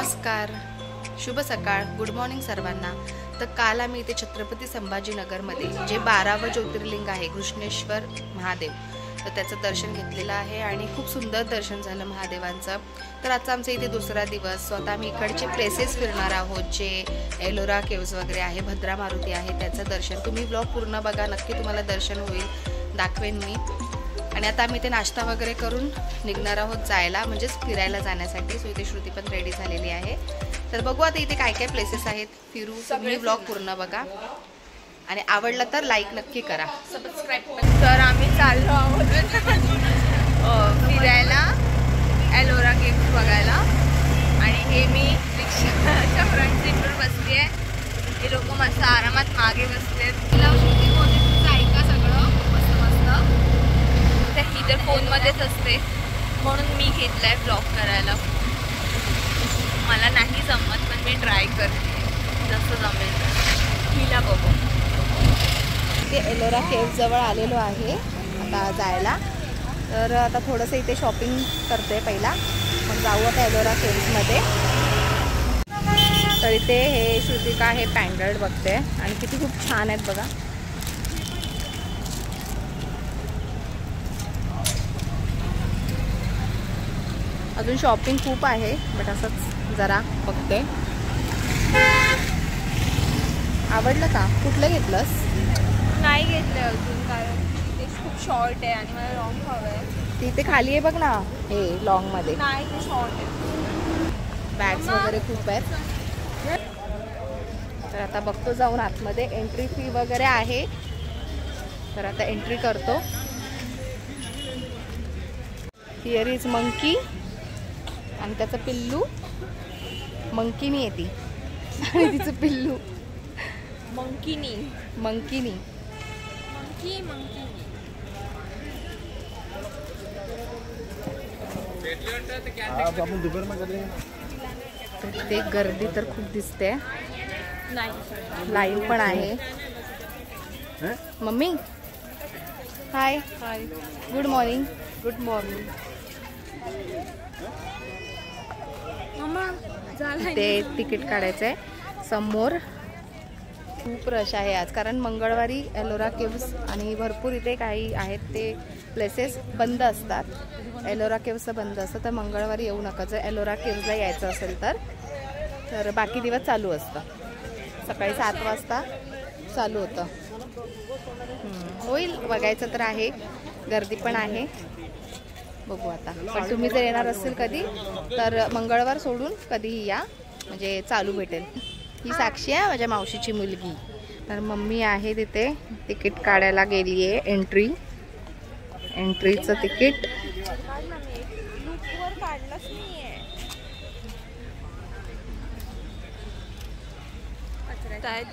नमस्कार, शुभ सकाळ, गुड मॉर्निंग सर्वांना। तर काल आम्ही इथे छत्रपती संभाजीनगरमध्ये जे 12वं ज्योतिर्लिंग आहे घृष्णेश्वर महादेव, तर त्याचं दर्शन घेतलेलं आहे आणि खूप सुंदर दर्शन झालं महादेवांचं। तर आजचा आमचा इथे दुसरा दिवस। स्वतः आम्ही इकडचे प्लेसेस फिरणार आहोत, जे एलोरा केव्ज वगैरे आहे, भद्रा मारुती आहे, त्याचं दर्शन तुम्ही ब्लॉग पूर्ण बघा, नक्की तुम्हाला दर्शन होईल, दाखवेन मी। आणि आता आम्ही ते नाश्ता वगैरे करून निघणार आहोत जायला, म्हणजेच फिरायला जाण्यासाठी। सो इथे श्रुती पण रेडी झालेली आहे। तर बघू आता इथे काय काय प्लेसेस आहेत, फिरू, तुम्ही ब्लॉग पूर्ण बघा आणि आवडला तर लाईक नक्की करा, सबस्क्राईब। तर आम्ही चाललो आहोत फिरायला, एलोरा केव्ज बघायला। आणि हे मी रिक्षाच्या फ्रंट सीटवर बसली आहे, हे लोक मस्त आरामात मागे बसलेत। ऐका सगळं मस्त मस्त, तर ही तर फोनमध्येच असते म्हणून मी घेतलाय ब्लॉग करायला। मला नाही जमत पण मी ट्राय करते, जसं जमेल हिला बघू। ते एलोरा केव्ज जवळ आलेलो आहे आता जायला। तर आता थोडंसं इथे शॉपिंग करते पहिला, मग जाऊ आता एलोरा केव्जमध्ये। तर इथे हे श्रुतिका हे पॅन्डल्ट बघते आणि किती खूप छान आहेत बघा। अजून शॉपिंग खूप आहे, बट असंच जरा बघते। आवडलं का? कुठलं घेतलंस? नाही घेतलं अजून, कारण ते खूप शॉर्ट आहे आणि मला लॉंग हवं आहे। तिथे खाली आहे बघ ना, हे लॉंग मध्ये। नाही, ते शॉर्ट आहे। बॅग्स वगैरे खूप आहेत। तर आता बघतो जाऊन आतमध्ये, एंट्री फी वगैरे आहे, तर आता एंट्री करतो। हिअर इज मंकी आणि त्याचं पिल्लू, मंकीनी येते आणि तिचं पिल्लू मंकीनी मंकीनी मंकी मंकी। ते गर्दी तर खूप दिसते, लाईन पण आहे। मम्मी हाय हाय, गुड मॉर्निंग। Good morning. ते तिकीट काढायचं आहे समोर। खूप रश आहे आज, कारण मंगळवारी एलोरा केव्ज आणि भरपूर इथे काही आहेत ते प्लेसेस बंद असतात। एलोरा केव्जचं बंद असतं, तर मंगळवारी येऊ नका जर एलोरा केव्जला यायचं असेल तर बाकी दिवस चालू असतं। सकाळी 7 वाजता चालू होतं। होईल, बघायचं तर आहे, गर्दी पण आहे, बघू आता। पण तुम्ही जर येणार असेल कधी तर मंगळवार सोडून कधीही या, म्हणजे चालू भेटेल। ही साक्षी आहे माझ्या मावशीची मुलगी। तर मम्मी आहे तिथे, तिकीट काढायला गेली आहे, एंट्रीचं तिकीट।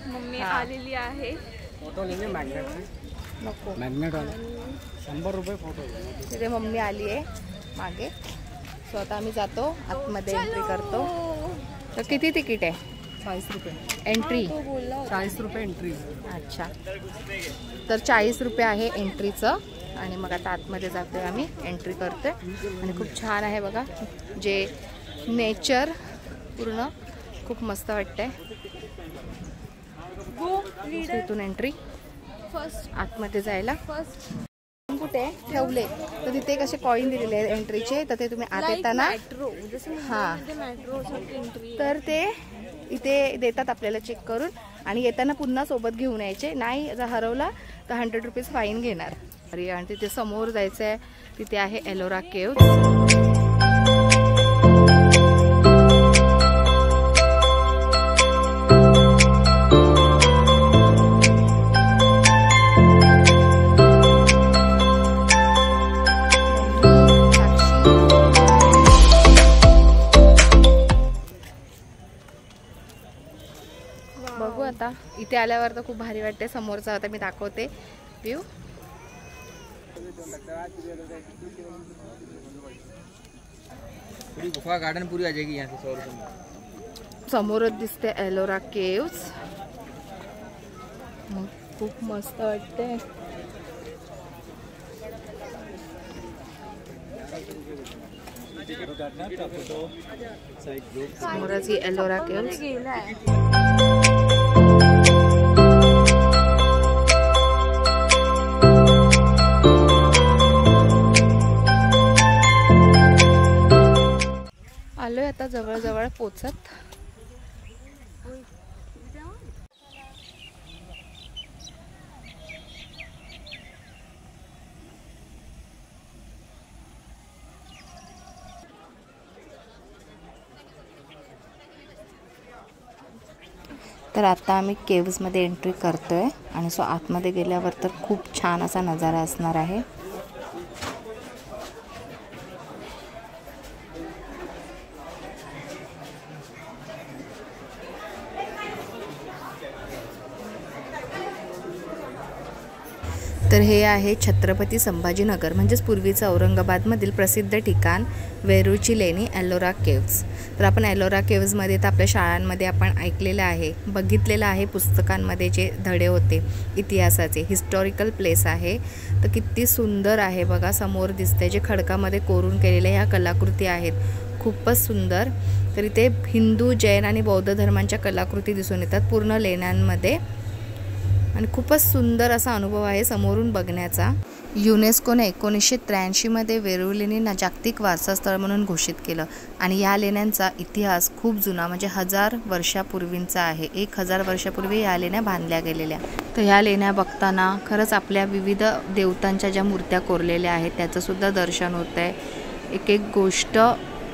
मम्मी आलेली आहे। फोटो लेंगे मैग्नेट नको, मैग्नेट वाला 100 रुपये फोटो। तिथे मम्मी आली आहे मागे। सो आता आम्ही जातो आतमध्ये, एंट्री करतो। तर किती तिकीट आहे? 40 रुपये एंट्री। 40 रुपये एंट्री। अच्छा, तर 40 रुपये आहे एंट्रीचं। आणि मग आता आतमध्ये जातोय आम्ही, एंट्री करतोय आणि खूप छान आहे बघा, जे नेचर पूर्ण खूप मस्त वाटतंय। इथून एंट्री फर्स्ट आतमध्ये जायला। फर्स्ट कुठे ठेवले तर तिथे कसे कॉईन दिलेले आहेत एंट्रीचे, तर ते तुम्ही आत येताना मेट्रो, जसं मेट्रो एंट्री, तर ते इथे देतात आपल्याला चेक करून, आणि येताना पुन्हा सोबत घेऊन यायचे, नाही जर हरवला तर 100 रुपीज फाईन घेणार। अरे, आणि तिथे समोर जायचं आहे, तिथे आहे एलोरा केव्ज। बघू आता, इथे आल्यावर तर खूप भारी वाटते। समोरचा आता मी दाखवते व्ह्यू। पूरी गुफा गार्डन पूरी आ जाएगी यहाँ से 100 रुपये में। समोरच दिसते एलोरा केव्ज, खूप मस्त वाटते। समोरच ही एलोरा केव्स. आलोय आता जवळ पोचत. तर आता आम्ही केव्जमध्ये एंट्री करतोय आणि सो आतमध्ये गेल्यावर तर खूप छान असा नजारा असणार आहे. तर हे आहे छत्रपती संभाजीनगर म्हणजेच पूर्वीचं औरंगाबादमधील प्रसिद्ध ठिकाण वेरूळची लेणी एलोरा केव्ज. तर आपण एलोरा केव्जमध्ये तर आपल्या शाळांमध्ये आपण ऐकलेलं आहे, बघितलेलं आहे, पुस्तकांमध्ये जे धडे होते इतिहासाचे. हिस्टॉरिकल प्लेस आहे. तर किती सुंदर आहे बघा, समोर दिसते जे खडकामध्ये कोरून केलेल्या ह्या कलाकृती आहेत, खूपच सुंदर. तर इथे हिंदू, जैन आणि बौद्ध धर्मांच्या कलाकृती दिसून येतात पूर्ण लेण्यांमध्ये आणि खूपच सुंदर असा अनुभव आहे समोरून बघण्याचा. युनेस्कोने 1983मध्ये वेरूळ लेणींना जागतिक वारसा स्थळ म्हणून घोषित केलं आणि या लेण्यांचा इतिहास खूप जुना म्हणजे 1000 वर्षापूर्वींचा आहे. 1000 वर्षापूर्वी या लेण्या बांधल्या गेलेल्या. तर ह्या लेण्या बघताना खरंच आपल्या विविध देवतांच्या ज्या मूर्त्या कोरलेल्या आहेत त्याचंसुद्धा दर्शन होतं आहे. एक एक गोष्ट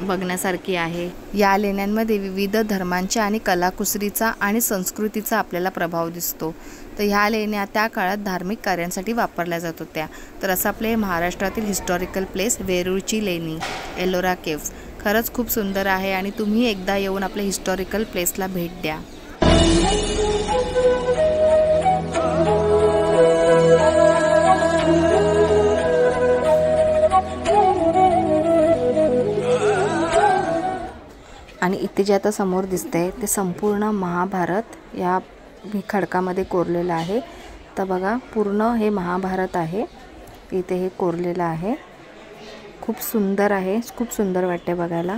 बघण्यासारखी आहे. या लेण्यांमध्ये विविध धर्मांच्या आणि कलाकुसरीचा आणि संस्कृतीचा आपल्याला प्रभाव दिसतो. तर ह्या लेण्या त्या काळात धार्मिक कार्यांसाठी वापरल्या जात होत्या. तर असं आपले महाराष्ट्रातील हिस्टॉरिकल प्लेस वेरूळची लेणी एलोरा केव्ज खरंच खूप सुंदर आहे आणि तुम्ही एकदा येऊन आपल्या हिस्टॉरिकल प्लेसला भेट द्या. आणि इथे जे आता समोर दिसतंय ते संपूर्ण महाभारत या खडकामध्ये कोरलेलं आहे. तर बघा पूर्ण हे महाभारत आहे, इथे हे कोरलेलं आहे. खूप सुंदर आहे, खूप सुंदर वाटते बघायला.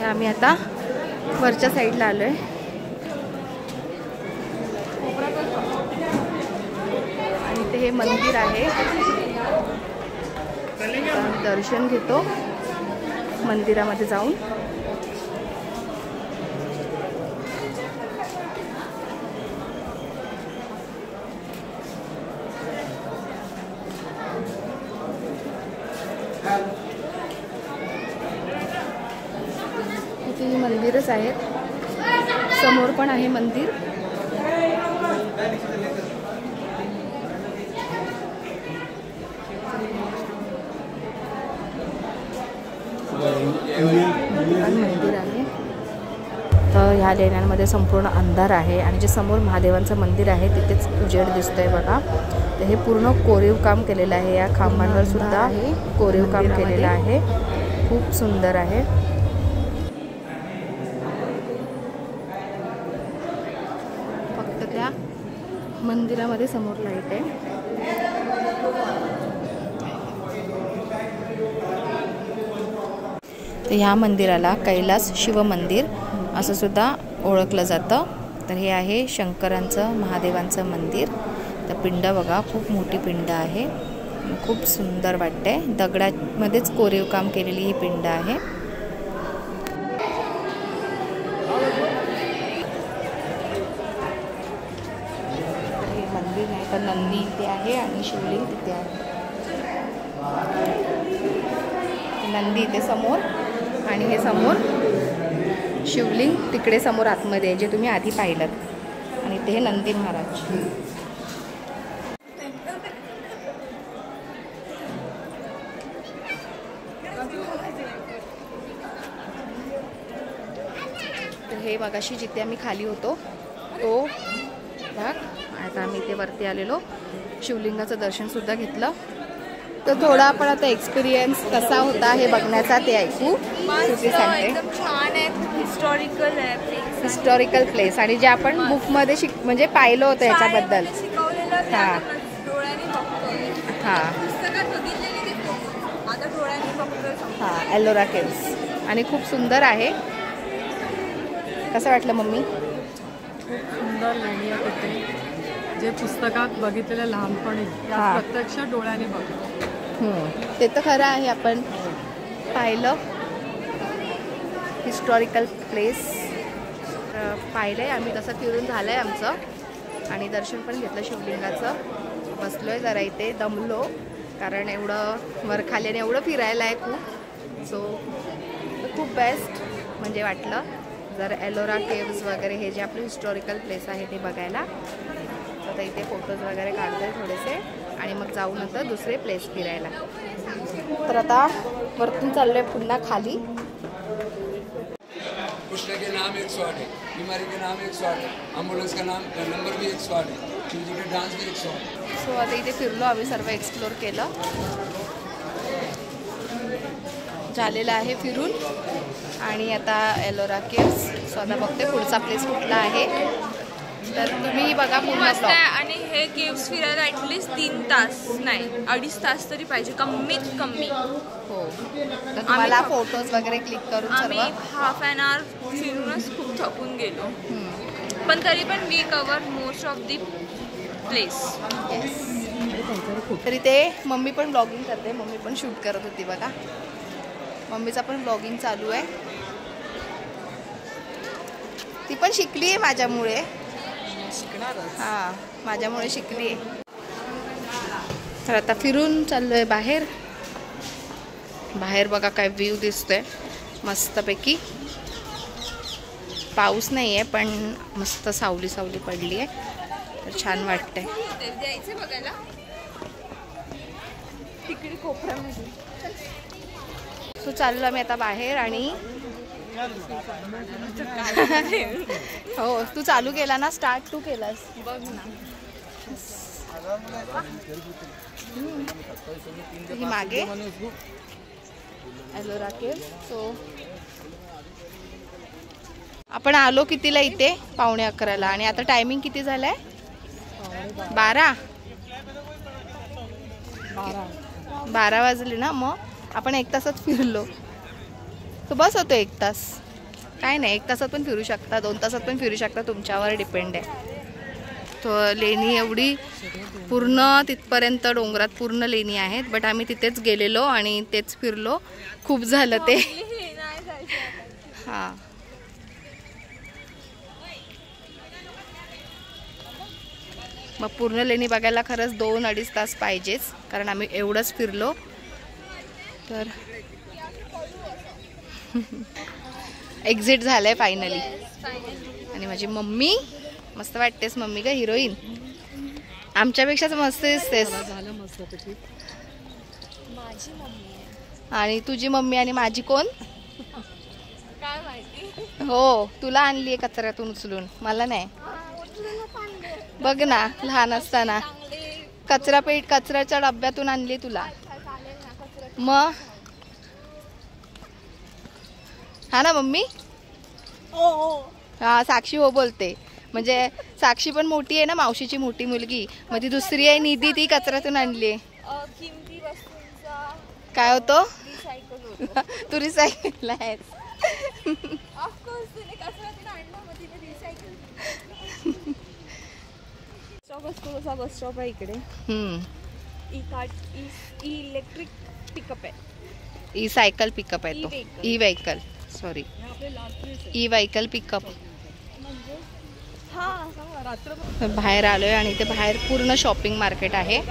आम्ही आता वरच्या साईडला आलोय. आणि इथे हे मंदिर आहे, दर्शन घेतो मंदिरामध्ये जाऊन. इथे मंदिरच आहेत, समोर पण आहे मंदिर. मंदिर आहे. तर ह्या लेण्यांमध्ये संपूर्ण अंधार आहे आणि जे समोर महादेवांचं मंदिर आहे तिथेच उजेड दिसतोय बघा. तर हे पूर्ण कोरीव काम केलेलं आहे, या खांबांवर सुद्धा कोरीव काम केलेलं आहे, खूप सुंदर आहे. फक्त त्या मंदिरामध्ये समोर लाईट आहे. तर ह्या मंदिराला कैलास शिव मंदिर असं सुद्धा ओळखलं जातं. तर हे आहे शंकरांचं महादेवांचं मंदिर. तर पिंड बघा, खूप मोठी पिंड आहे, खूप सुंदर वाटते. दगडामध्येच कोरीव काम केलेली ही पिंड आहे. हे मंदिर आहे, तर नंदी इथे आहे आणि शिवलिंग तिथे आहे. नंदी इथे समोर आणि हे समोर शिवलिंग तिकडे समोर आतमध्ये आहे, जे तुम्ही आधी पाहिलं. आणि ते नंदी महाराज. तर हे मगाशी जिथे आम्ही खाली होतो तो भाग. आता आम्ही इथे वरती आलेलो, शिवलिंगाचं दर्शन सुद्धा घेतलं. तर थोडा आपण आता एक्सपिरियन्स कसा होता हे बघण्याचा ते ऐकू. श्रुती सांगते. एकदम छान आहे, हिस्टॉरिकल आहे प्लेस. हिस्टॉरिकल प्लेस आणि जे आपण बुकमध्ये म्हणजे पाहिलं होतं याच्याबद्दल. शिकवलेलं ते हां. आपण डोळ्यांनी बघतोय. हां पुस्तकात बघितलेली ते फोटो आता डोळ्यांनी बघतोय. हां, एलोरा केव्स आणि खूप सुंदर आहे. कसं वाटलं मम्मी? खूप सुंदर लेणी आहे तिथे, जे पुस्तकात बघितलेलं लहानपणी हां. प्रत्यक्ष डोळ्याने बघतो. ते तर खरं आहे, आपण पाहिलं हिस्टॉरिकल प्लेस. पाहिलं आहे आम्ही, तसं फिरून झालं आहे आमचं आणि दर्शन पण घेतलं शिवलिंगाचं. बसलो आहे जरा इथे, दमलो कारण एवढं वर खाली आणि एवढं फिरायला आहे खूप. सो खूप बेस्ट म्हणजे वाटलं जर एलोरा केव्स वगैरे हे जे आपले हिस्टॉरिकल प्लेस आहे ते बघायला. आता इथे फोटोज वगैरे काढतोय थोडेसे आणि मग जाऊ नंतर दुसरे प्लेस फिरायला. तर आता वरतून चाललोय पुन्हा खाली. कृष्ण के नाम 108 है, बीमारी के नाम 108 है, एम्बुलेंस का नाम नंबर भी 108 है, शिवजी के डांस भी 108. सो आता इथे फिरलो आम्ही, सर्व एक्सप्लोर केलं, झालेलं आहे फिरून. आणि आता एलोरा केव्स. सो आता बघते पुढचा प्लेस कुठला आहे. तर तुम्ही बघा पूर्ण मस्त ब्लॉग. आहे आणि हे केव्स फिरायला ॲटलिस्ट 3 तास नाही 2.5 तास तरी पाहिजे कमीत कमी. हो, तर तुम्हाला फोटोज वगैरे क्लिक करून आम्ही सर्व हाफ ॲन आवर फिरूनच खूप थकून गेलो, पण तरी पण we cover most of the place. तरी ते मम्मी पण ब्लॉगिंग करते, मम्मी पण शूट करत होती बघा. मम्मीचा पण ब्लॉगिंग चालू आहे. ती पण शिकली आहे माझ्यामुळे. हां, माझ्यामुळे शिकली आहे. तर आता फिरून चाललोय बाहेर. बाहेर बघा काय व्ह्यू दिसतोय मस्तपैकी. पाऊस नाही आहे पण मस्त सावली सावली पडली आहे, तर छान वाटतंय. द्यायचं बघायला तिकडे कोपऱ्यामध्ये. सो चाललो आम्ही आता बाहेर. आणि हो, तू चालू केला ना, स्टार्ट तू केलास बघ ना. ही मागे एलोरा केव्ह. सो आपण आलो कितीला इथे? 11:45 आणि आता टायमिंग किती झालाय? 12 वाजले ना. मग आपण 1 तासात फिरलो. तो बस होतो 1 तास, काय नाही. 1 तासात पण फिरू शकता, 2 तासात पण फिरू शकता, तुमच्यावर डिपेंड आहे. तो लेणी एवढी पूर्ण तिथपर्यंत डोंगरात पूर्ण लेणी आहेत, बट आम्ही तिथेच गेलेलो आणि तेच फिरलो. खूप झालं ते. हां, मग पूर्ण लेणी बघायला खरंच 2-2.5 तास पाहिजेच, कारण आम्ही एवढंच फिरलो. तर एक्झिट झालंय फायनली. आणि माझी मम्मी मस्त वाटतेस मम्मी का, हिरोईन आमच्यापेक्षाच मस्त दिसतेस. आणि तुझी मम्मी आणि माझी कोण काय माहिती. हो, तुला आणली आहे कचऱ्यातून उचलून, मला नाही. बघ ना, लहान असताना कचऱ्याच्या डब्यातून आणली तुला. मग हा ना मम्मी. हा, साक्षी हो बोलते. म्हणजे साक्षी पण मोठी आहे ना, मावशीची मोठी मुलगी. मग ती दुसरी आहे निधी, ती कचऱ्यातून आणली. किमती वस्तूंचा काय होतो? रिसायकल होतो. तू रिसायकल आहेस. ऑफकोर्स तिने कचऱ्यातून आणलं, मग तिने रिसायकल. स्टॉप असतो तसा बस स्टॉप आहे इकडे. E cart E electric pickup आहे. ई सायकल पिकअप आहे तो. E-vehicle. E vehicle sorry E vehicle pickup. हां रात्र बाहेर आलोय आणि इथे बाहेर पूर्ण शॉपिंग मार्केट आहे.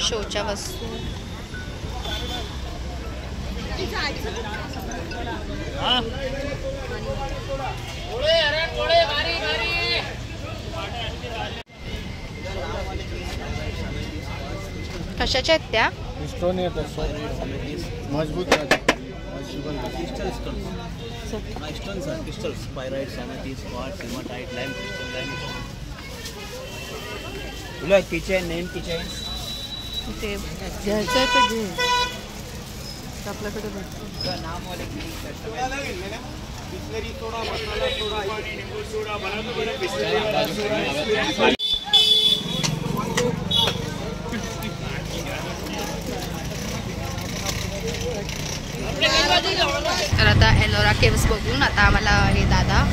शोच्या वस्तू. कशाच्या आहेत त्या? स्टोन येतो मजबूत Crystals, sir. Crystals, pyrites, amethyst, quartz, hematite, lime crystal, lime crystal. Look, keychain, name keychain. ते घ्यायचं आहे तर घे. आपल्याकडे भेटतं. नाम वाले तर आता एलोरा केव्स बघून आता आम्हाला हे दादा